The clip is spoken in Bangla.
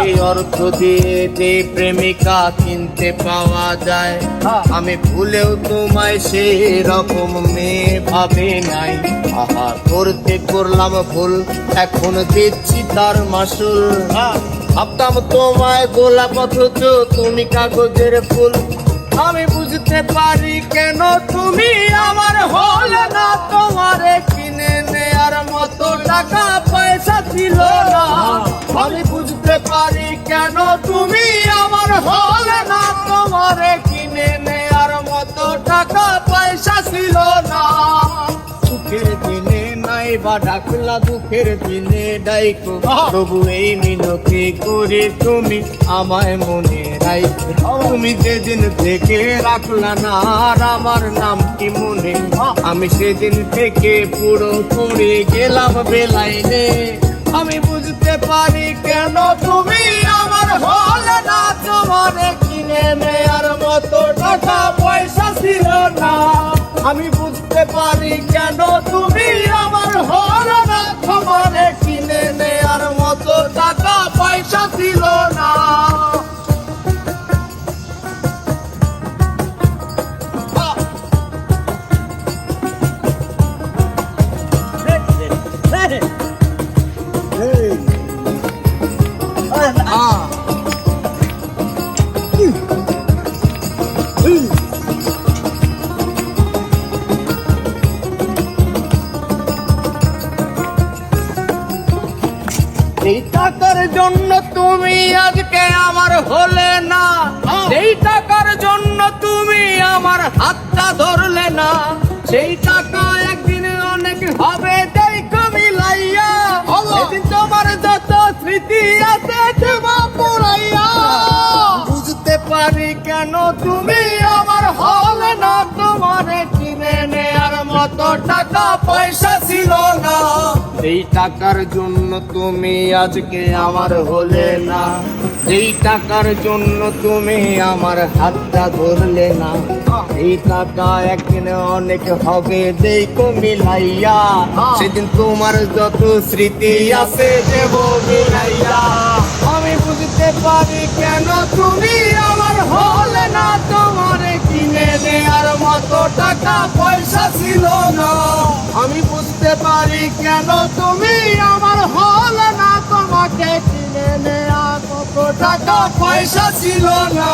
এই অর্থ দিয়ে যে প্রেমিকা কিনতে পাওয়া যায়, আমি ভুলেও তোমায় সেই রকম মেয়ে ভাবে নাই। আহা করতে করলাম ভুল, এখন দিচ্ছি তার মাসুল। ভাবতাম তোমায় গোলাপ অথচ তুমি কাগজের ফুল। আমি বুঝতে পারি কেন তুমি আমার হলে না, তোমারে কিনে নেয়ার মতো টাকা পয়সা ছিল না। আমি বুঝতে পারি কেন তুমি আমার হলে না, তোমারে কিনে নেয়ার মতো টাকা পয়সা ছিল না। সুখের দিনে নাই বা ডাকলা, দুঃখের দিনে ডাইকো, তবু এই মিনতি করে তুমি আমায় মনে রাখো। তুমি যেদিন থেকে রাখলা না আর আমার নাম কি মনে, আমি সেদিন থেকে পুরো পড়ে গেলাম বেলাইনে। আমি বুঝতে পারি কেন তুমি আমার হলে না, তোমারে কিনে নেয়ার মতো টাকা পয়সা ছিল না। আমি বুঝতে পারি কেন তুমি আমার হলে না, তোমারে কিনে নেয়ার মতো টাকা পয়সা ছিল না। এই টাকার জন্য তুমি আজকে আমার হলে না, সেই টাকার জন্য তুমি আমার হাতটা ধরলে না। সেই টাকা একদিন অনেক হবে দেখো মিলাইয়া, সেদিন তোমার যত স্মৃতি আছে দেবা পুরাইয়া। বুঝতে পারি কেন তুমি আমার হলে না, তোমারে কিনে নেয়ার মতো টাকা পয়সা ছিল না। এই টাকার জন্য তুমি আজকে আমার হলে না, এই টাকার জন্য তুমি আমার হাতটা ধরলে না। এই টাকা একদিন অনেক হবে দেখো মিলাইয়া, সেদিন তোমার যত স্মৃতি আছে দেব মিলাইয়া। আমি বুঝতে পারি কেন তুমি আমার হলে না, তোমারে কিনে নেয়ার মতো টাকা পয়সা ছিল না। আমি বুঝতে পারি কেন তুমি আমার হলে না, তোমাকে কিনে নেয়ার মতো টাকা পয়সা ছিল না।